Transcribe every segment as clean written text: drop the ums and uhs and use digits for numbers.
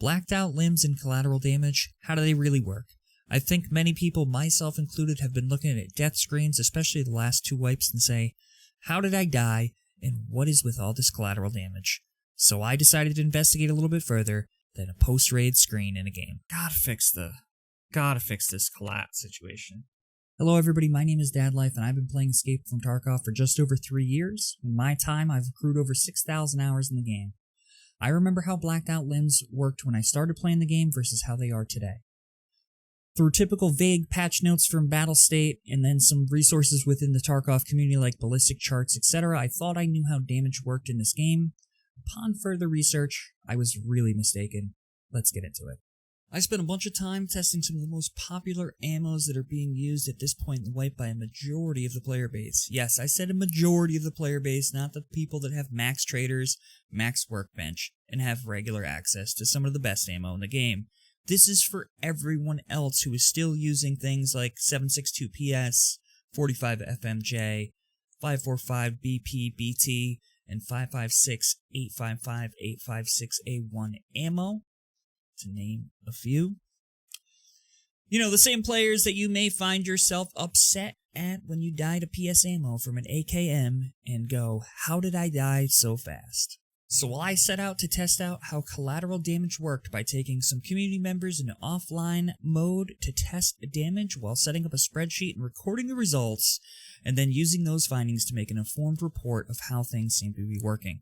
Blacked out limbs and collateral damage, how do they really work? I think many people, myself included, have been looking at death screens, especially the last 2 wipes, and say, how did I die, and what is with all this collateral damage? So I decided to investigate a little bit further than a post-raid screen in a game. Gotta fix this collat situation. Hello everybody, my name is Dadlife, and I've been playing Escape From Tarkov for just over 3 years. In my time, I've accrued over 6,000 hours in the game. I remember how blacked out limbs worked when I started playing the game versus how they are today. Through typical vague patch notes from Battle State, and then some resources within the Tarkov community like ballistic charts, etc., I thought I knew how damage worked in this game. Upon further research, I was really mistaken. Let's get into it. I spent a bunch of time testing some of the most popular ammos that are being used at this point in the wipe by a majority of the player base. Yes, I said a majority of the player base, not the people that have max traders, max workbench, and have regular access to some of the best ammo in the game. This is for everyone else who is still using things like 7.62 PS, 45 FMJ, 545 BP, BT, and 556, 855, 856A1 ammo, to name a few. You know, the same players that you may find yourself upset at when you die to PS ammo from an AKM and go, how did I die so fast? So I set out to test out how collateral damage worked by taking some community members into offline mode to test damage while setting up a spreadsheet and recording the results, and then using those findings to make an informed report of how things seem to be working.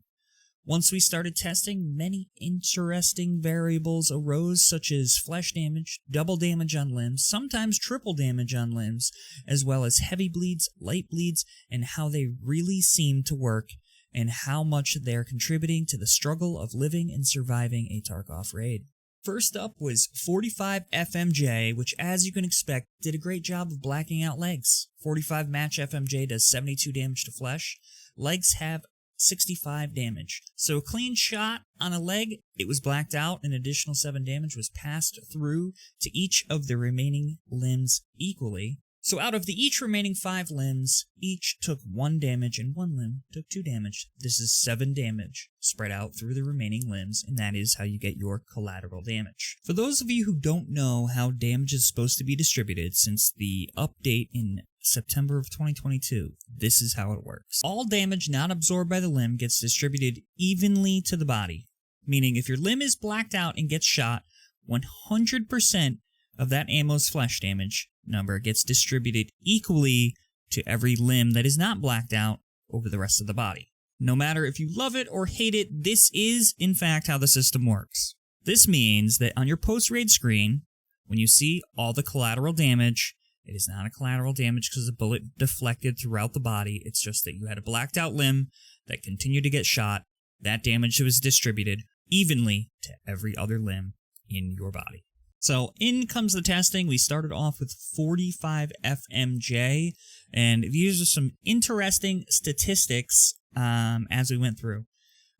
Once we started testing, many interesting variables arose, such as flesh damage, double damage on limbs, sometimes triple damage on limbs, as well as heavy bleeds, light bleeds, and how they really seem to work, and how much they're contributing to the struggle of living and surviving a Tarkov raid. First up was 45 FMJ, which, as you can expect, did a great job of blacking out legs. 45 match FMJ does 72 damage to flesh. Legs have 65 damage. So a clean shot on a leg, it was blacked out, and additional 7 damage was passed through to each of the remaining limbs equally. So out of the each remaining 5 limbs, each took 1 damage and 1 limb took 2 damage. This is 7 damage spread out through the remaining limbs, and that is how you get your collateral damage. For those of you who don't know how damage is supposed to be distributed since the update in September of 2022, this is how it works. All damage not absorbed by the limb gets distributed evenly to the body, meaning if your limb is blacked out and gets shot, 100% of that ammo's flesh damage number gets distributed equally to every limb that is not blacked out over the rest of the body. No matter if you love it or hate it, this is, in fact, how the system works. This means that on your post-raid screen, when you see all the collateral damage, it is not a collateral damage because the bullet deflected throughout the body. It's just that you had a blacked out limb that continued to get shot. That damage was distributed evenly to every other limb in your body. So in comes the testing. We started off with 45 FMJ, and these are some interesting statistics as we went through.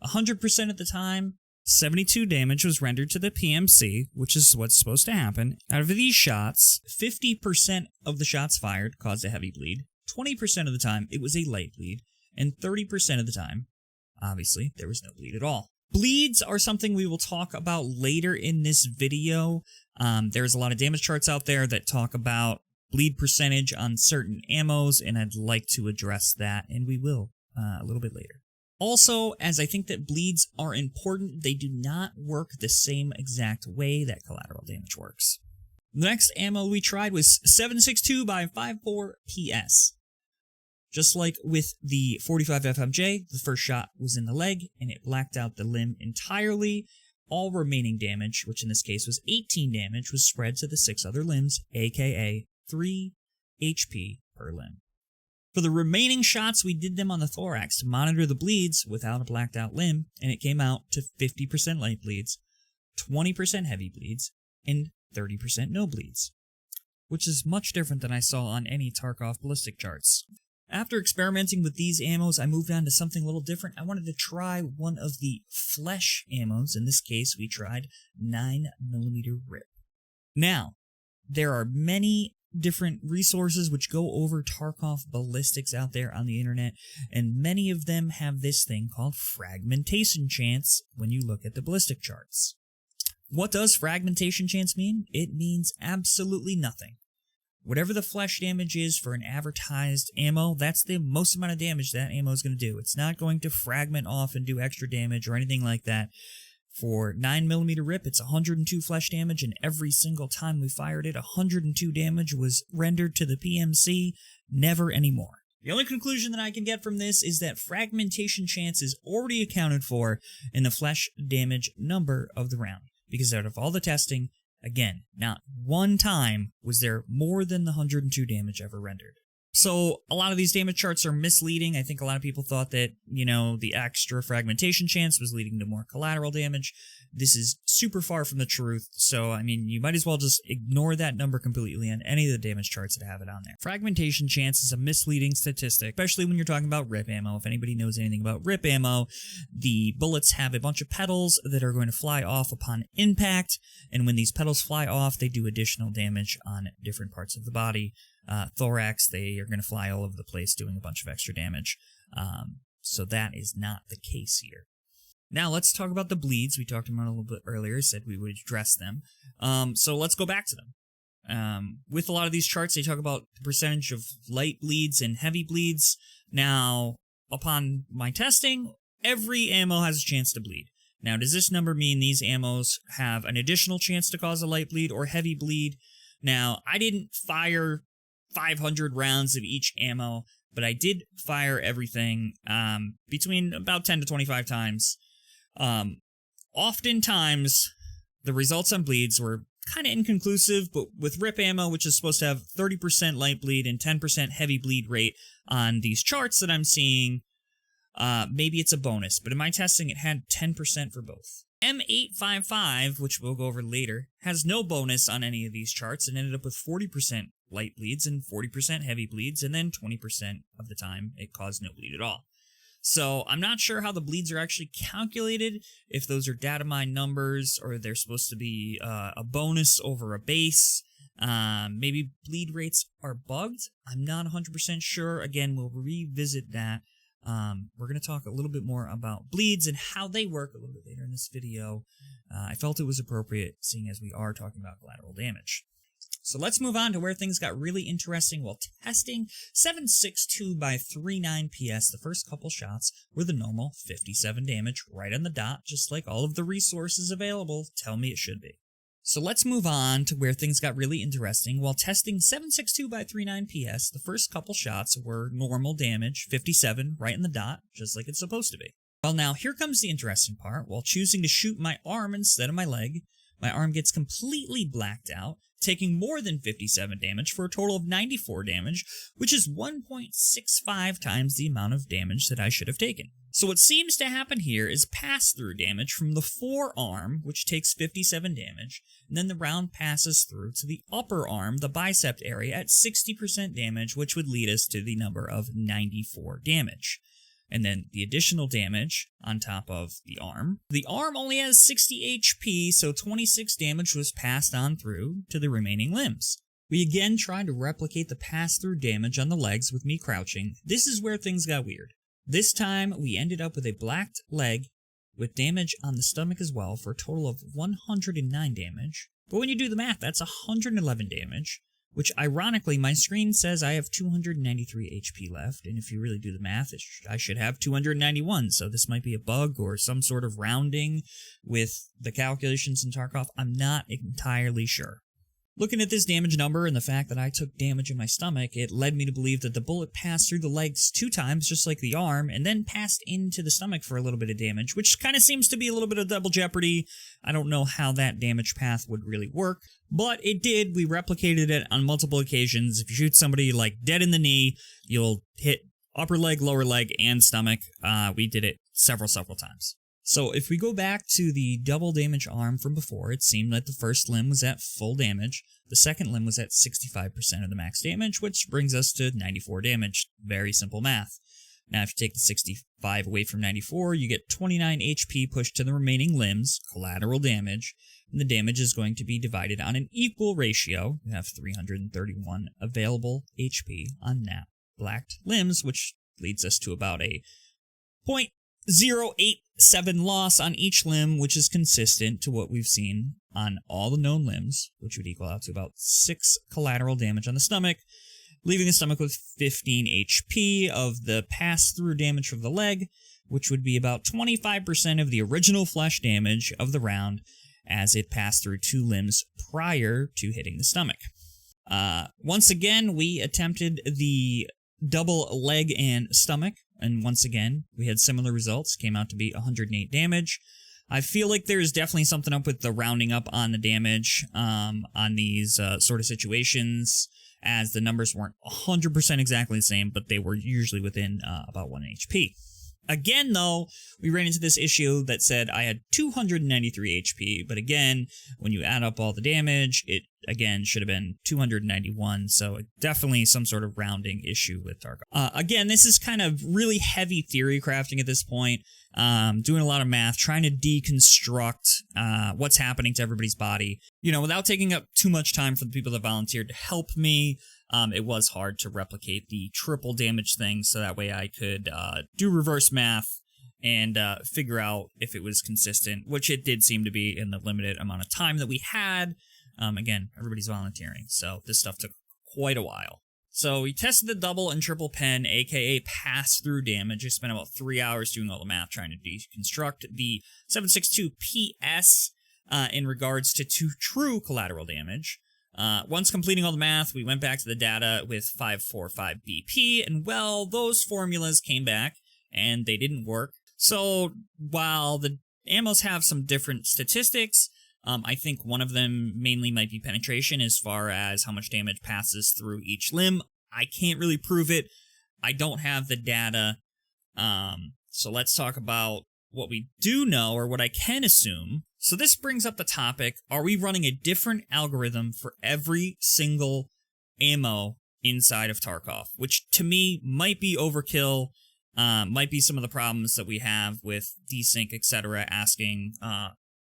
100% of the time, 72 damage was rendered to the PMC, which is what's supposed to happen. Out of these shots, 50% of the shots fired caused a heavy bleed, 20% of the time it was a light bleed, and 30% of the time, obviously, there was no bleed at all. Bleeds are something we will talk about later in this video. There's a lot of damage charts out there that talk about bleed percentage on certain ammos, and I'd like to address that, and we will a little bit later. Also, as I think that bleeds are important, they do not work the same exact way that collateral damage works. The next ammo we tried was 7.62 by 5.4 PS. Just like with the 45 FMJ, the first shot was in the leg, and it blacked out the limb entirely. All remaining damage, which in this case was 18 damage, was spread to the 6 other limbs, aka 3 HP per limb. For the remaining shots, we did them on the thorax to monitor the bleeds without a blacked out limb, and it came out to 50% light bleeds, 20% heavy bleeds, and 30% no bleeds, which is much different than I saw on any Tarkov ballistic charts. After experimenting with these ammos, I moved on to something a little different. I wanted to try one of the flesh ammos. In this case, we tried 9mm RIP. Now, there are many different resources which go over Tarkov ballistics out there on the internet, and many of them have this thing called fragmentation chance when you look at the ballistic charts. What does fragmentation chance mean? It means absolutely nothing. Whatever the flesh damage is for an advertised ammo, that's the most amount of damage that ammo is going to do. It's not going to fragment off and do extra damage or anything like that. For 9mm rip, it's 102 flesh damage, and every single time we fired it, 102 damage was rendered to the PMC, never anymore. The only conclusion that I can get from this is that fragmentation chance is already accounted for in the flesh damage number of the round, because out of all the testing, again, not one time was there more than the 102 damage ever rendered. So a lot of these damage charts are misleading. I think a lot of people thought that, the extra fragmentation chance was leading to more collateral damage. This is super far from the truth, so, you might as well just ignore that number completely on any of the damage charts that have it on there. Fragmentation chance is a misleading statistic, especially when you're talking about rip ammo. If anybody knows anything about rip ammo, the bullets have a bunch of petals that are going to fly off upon impact, and when these petals fly off, they do additional damage on different parts of the body. Thorax, they are going to fly all over the place doing a bunch of extra damage. So that is not the case here. Now let's talk about the bleeds. We talked about it a little bit earlier, said we would address them. So let's go back to them. With a lot of these charts, they talk about the percentage of light bleeds and heavy bleeds. Now, upon my testing, every ammo has a chance to bleed. Now, does this number mean these ammos have an additional chance to cause a light bleed or heavy bleed? Now, I didn't fire 500 rounds of each ammo, but I did fire everything between about 10 to 25 times. Oftentimes, the results on bleeds were kind of inconclusive, but with rip ammo, which is supposed to have 30% light bleed and 10% heavy bleed rate on these charts that I'm seeing, maybe it's a bonus, but in my testing, it had 10% for both. M855, which we'll go over later, has no bonus on any of these charts and ended up with 40% light bleeds and 40% heavy bleeds, and then 20% of the time it caused no bleed at all. So I'm not sure how the bleeds are actually calculated, if those are data mine numbers or they're supposed to be a bonus over a base. Maybe bleed rates are bugged. I'm not 100% sure. Again, we'll revisit that. We're going to talk a little bit more about bleeds and how they work a little bit later in this video. I felt it was appropriate, seeing as we are talking about collateral damage. So let's move on to where things got really interesting while testing 7.62 by 3.9 PS. The first couple shots were the normal 57 damage right on the dot, just like all of the resources available tell me it should be. So let's move on to where things got really interesting. While testing 7.62 by 3.9 PS, the first couple shots were normal damage, 57 right in the dot, just like it's supposed to be. Well, now here comes the interesting part. While choosing to shoot my arm instead of my leg, my arm gets completely blacked out, taking more than 57 damage for a total of 94 damage, which is 1.65 times the amount of damage that I should have taken. So what seems to happen here is pass-through damage from the forearm, which takes 57 damage, and then the round passes through to the upper arm, the bicep area, at 60% damage, which would lead us to the number of 94 damage. And then the additional damage on top of the arm. The arm only has 60 HP, so 26 damage was passed on through to the remaining limbs. We again tried to replicate the pass-through damage on the legs with me crouching. This is where things got weird. This time, we ended up with a blacked leg with damage on the stomach as well for a total of 109 damage. But when you do the math, that's 111 damage. Which, ironically, my screen says I have 293 HP left, and if you really do the math, I should have 291, so this might be a bug or some sort of rounding with the calculations in Tarkov. I'm not entirely sure. Looking at this damage number and the fact that I took damage in my stomach, it led me to believe that the bullet passed through the legs 2 times, just like the arm, and then passed into the stomach for a little bit of damage, which kind of seems to be a little bit of double jeopardy. I don't know how that damage path would really work, but it did. We replicated it on multiple occasions. If you shoot somebody like dead in the knee, you'll hit upper leg, lower leg, and stomach. We did it several times. So if we go back to the double damage arm from before, it seemed that the first limb was at full damage, the second limb was at 65% of the max damage, which brings us to 94 damage. Very simple math. Now if you take the 65 away from 94, you get 29 HP pushed to the remaining limbs, collateral damage, and the damage is going to be divided on an equal ratio. You have 331 available HP on now blacked limbs, which leads us to about a 0.87 loss on each limb, which is consistent to what we've seen on all the known limbs, which would equal out to about 6 collateral damage on the stomach, leaving the stomach with 15 HP of the pass-through damage from the leg, which would be about 25% of the original flesh damage of the round as it passed through 2 limbs prior to hitting the stomach. Once again, we attempted the double leg and stomach, and once again, we had similar results, came out to be 108 damage. I feel like there is definitely something up with the rounding up on the damage on these sort of situations, as the numbers weren't 100% exactly the same, but they were usually within about 1 HP. Again, though, we ran into this issue that said I had 293 HP, but again, when you add up all the damage, it, again, should have been 291, so definitely some sort of rounding issue with Tarkov. Again, this is kind of really heavy theory crafting at this point, doing a lot of math, trying to deconstruct what's happening to everybody's body. You know, without taking up too much time for the people that volunteered to help me, it was hard to replicate the triple damage thing, so that way I could do reverse math and figure out if it was consistent, which it did seem to be in the limited amount of time that we had. Again, everybody's volunteering, so this stuff took quite a while. So we tested the double and triple pen, aka pass-through damage. I spent about 3 hours doing all the math trying to deconstruct the 762 PS in regards to true collateral damage. Once completing all the math, we went back to the data with 545 BP, and well, those formulas came back, and they didn't work. So, while the ammos have some different statistics, I think one of them mainly might be penetration as far as how much damage passes through each limb. I can't really prove it. I don't have the data. So let's talk about what we do know, or what I can assume. So this brings up the topic, are we running a different algorithm for every single ammo inside of Tarkov? Which, to me, might be overkill, might be some of the problems that we have with desync, etc., asking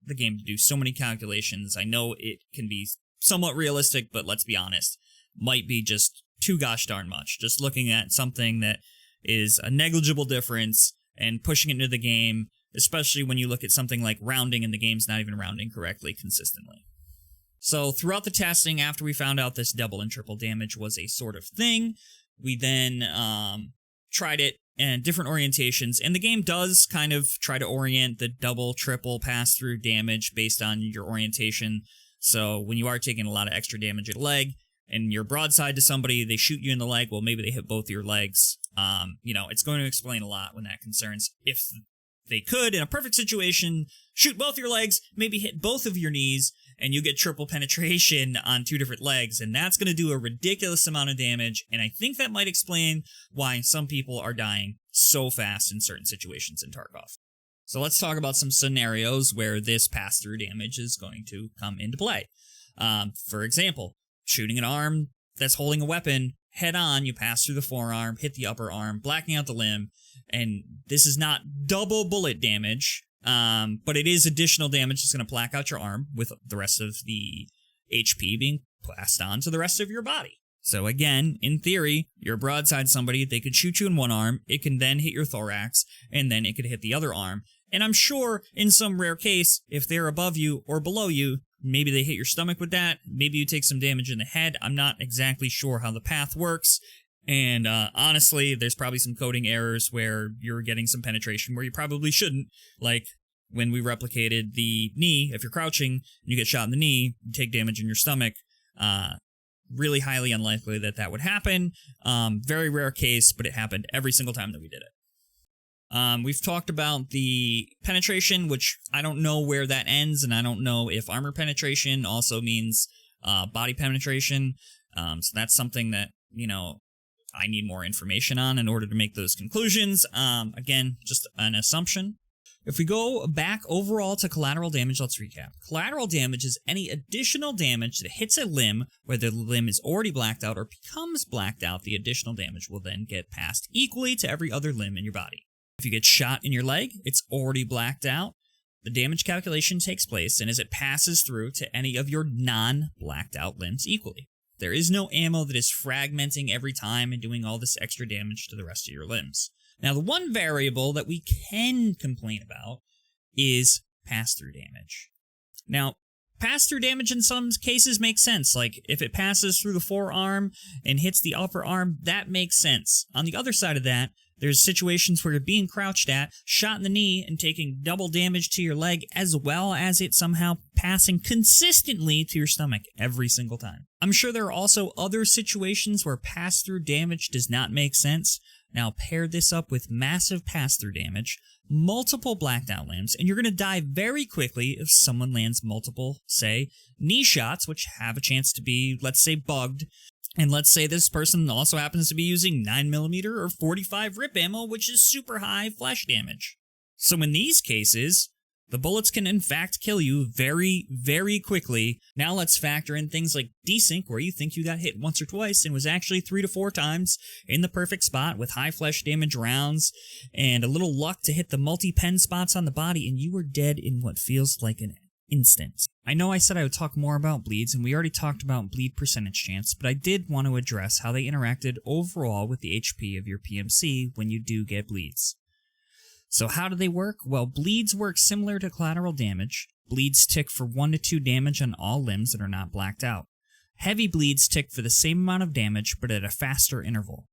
the game to do so many calculations. I know it can be somewhat realistic, but let's be honest, might be just too gosh darn much. Just looking at something that is a negligible difference and pushing it into the game, especially when you look at something like rounding and the game's not even rounding correctly consistently. So throughout the testing, after we found out this double and triple damage was a sort of thing, we then tried it in different orientations, and the game does kind of try to orient the double, triple pass-through damage based on your orientation. So when you are taking a lot of extra damage at leg, and you're broadside to somebody, they shoot you in the leg, well, maybe they hit both your legs. You know, it's going to explain a lot when that concerns. If they could, in a perfect situation, shoot both your legs, maybe hit both of your knees, and you get triple penetration on 2 different legs, and that's going to do a ridiculous amount of damage, and I think that might explain why some people are dying so fast in certain situations in Tarkov. So let's talk about some scenarios where this pass-through damage is going to come into play. For example, shooting an arm that's holding a weapon head-on, you pass through the forearm, hit the upper arm, blacking out the limb, and this is not double bullet damage, but it is additional damage that's going to black out your arm with the rest of the HP being passed on to the rest of your body. So again, in theory, you're broadside somebody, they could shoot you in one arm, it can then hit your thorax, and then it could hit the other arm. And I'm sure, in some rare case, if they're above you or below you, maybe they hit your stomach with that, maybe you take some damage in the head. I'm not exactly sure how the path works. And honestly, there's probably some coding errors where you're getting some penetration where you probably shouldn't. Like when we replicated the knee, if you're crouching and you get shot in the knee, you take damage in your stomach. Really highly unlikely that that would happen. Very rare case, but it happened every single time that we did it. We've talked about the penetration, which I don't know where that ends, and I don't know if armor penetration also means body penetration. So that's something that, you know, I need more information on in order to make those conclusions. Again, just an assumption. If we go back overall to collateral damage, let's recap. Collateral damage is any additional damage that hits a limb, whether the limb is already blacked out or becomes blacked out. The additional damage will then get passed equally to every other limb in your body. If you get shot in your leg, it's already blacked out. The damage calculation takes place, and as it passes through to any of your non-blacked out limbs equally. There is no ammo that is fragmenting every time and doing all this extra damage to the rest of your limbs. Now, the one variable that we can complain about is pass-through damage. Now, pass-through damage in some cases makes sense. Like, if it passes through the forearm and hits the upper arm, that makes sense. On the other side of that, there's situations where you're being crouched at, shot in the knee, and taking double damage to your leg, as well as it somehow passing consistently to your stomach every single time. I'm sure there are also other situations where pass-through damage does not make sense. Now pair this up with massive pass-through damage, multiple blacked out limbs, and you're going to die very quickly if someone lands multiple, say, knee shots, which have a chance to be, let's say, bugged. And let's say this person also happens to be using 9mm or 45 rip ammo, which is super high flesh damage. So in these cases, the bullets can in fact kill you very, very quickly. Now let's factor in things like desync, where you think you got hit once or twice and was actually 3 to 4 times in the perfect spot with high flesh damage rounds and a little luck to hit the multi-pen spots on the body, and you were dead in what feels like an instant. I know I said I would talk more about bleeds, and we already talked about bleed percentage chance, but I did want to address how they interacted overall with the HP of your PMC when you do get bleeds. So how do they work? Well, bleeds work similar to collateral damage. Bleeds tick for 1 to 2 damage on all limbs that are not blacked out. Heavy bleeds tick for the same amount of damage, but at a faster interval.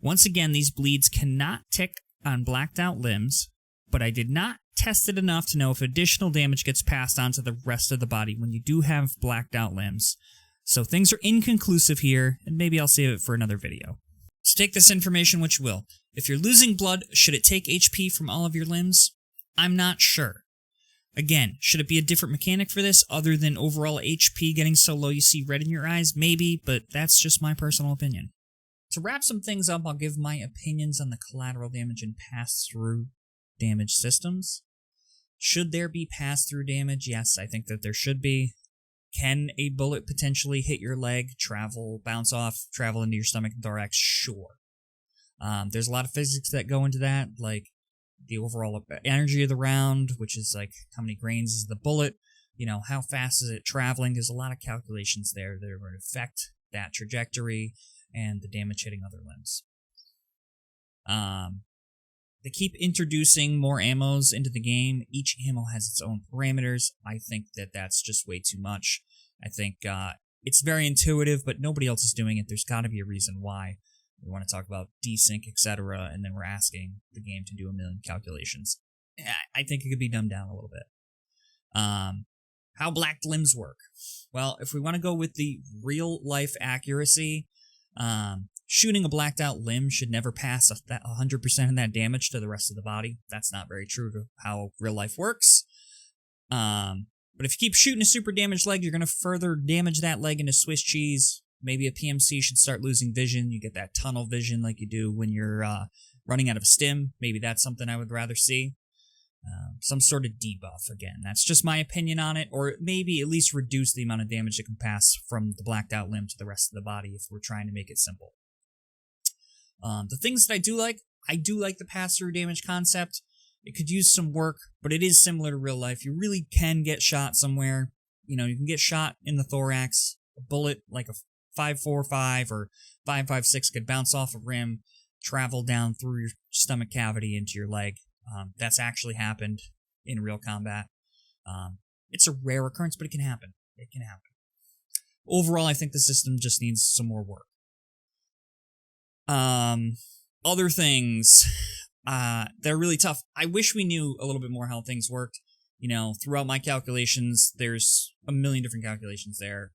Once again, these bleeds cannot tick on blacked out limbs, but I did not test it enough to know if additional damage gets passed on to the rest of the body when you do have blacked out limbs. So things are inconclusive here, and maybe I'll save it for another video. So take this information which you will. If you're losing blood, should it take HP from all of your limbs? I'm not sure. Again, should it be a different mechanic for this other than overall HP getting so low you see red in your eyes? Maybe, but that's just my personal opinion. To wrap some things up, I'll give my opinions on the collateral damage and pass-through damage systems. Should there be pass-through damage? Yes, I think that there should be. Can a bullet potentially hit your leg, bounce off, travel into your stomach and thorax? Sure. There's a lot of physics that go into that, like the overall energy of the round, which is like how many grains is the bullet, how fast is it traveling. There's a lot of calculations there that would affect that trajectory and the damage hitting other limbs. They keep introducing more ammos into the game. Each ammo has its own parameters. I think that that's just way too much. I think it's very intuitive, but nobody else is doing it. There's got to be a reason why. We want to talk about desync, etc., and then we're asking the game to do a million calculations. I think it could be dumbed down a little bit. How blacked limbs work. Well, if we want to go with the real-life accuracy, shooting a blacked out limb should never pass 100% of that damage to the rest of the body. That's not very true to how real life works. But if you keep shooting a super damaged leg, you're going to further damage that leg into Swiss cheese. Maybe a PMC should start losing vision. You get that tunnel vision like you do when you're running out of a stim. Maybe that's something I would rather see. Some sort of debuff, again. That's just my opinion on it. Or maybe at least reduce the amount of damage that can pass from the blacked out limb to the rest of the body if we're trying to make it simple. The things that I do like the pass-through damage concept. It could use some work, but it is similar to real life. You really can get shot somewhere. You can get shot in the thorax. A bullet like a 5.45 or 5.56 could bounce off a rim, travel down through your stomach cavity into your leg. That's actually happened in real combat. It's a rare occurrence, but it can happen. It can happen. Overall, I think the system just needs some more work. Other things they're really tough. I wish we knew a little bit more how things worked. Throughout my calculations, there's a million different calculations there.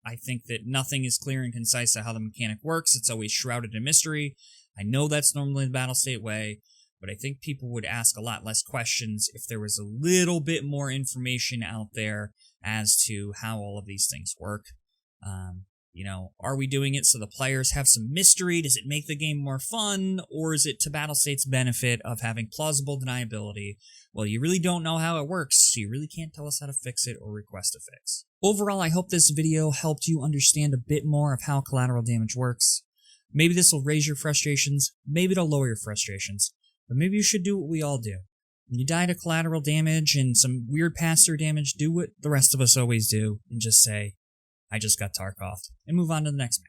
I think that nothing is clear and concise on how the mechanic works. It's always shrouded in mystery. I know that's normally the battle state way, but I think people would ask a lot less questions if there was a little bit more information out there as to how all of these things work. Are we doing it so the players have some mystery? Does it make the game more fun? Or is it to Battlestate's benefit of having plausible deniability? Well, you really don't know how it works, so you really can't tell us how to fix it or request a fix. Overall, I hope this video helped you understand a bit more of how collateral damage works. Maybe this will raise your frustrations, maybe it'll lower your frustrations, but maybe you should do what we all do. When you die to collateral damage and some weird pass-through damage, do what the rest of us always do and just say, I just got Tarkov, and move on to the next match.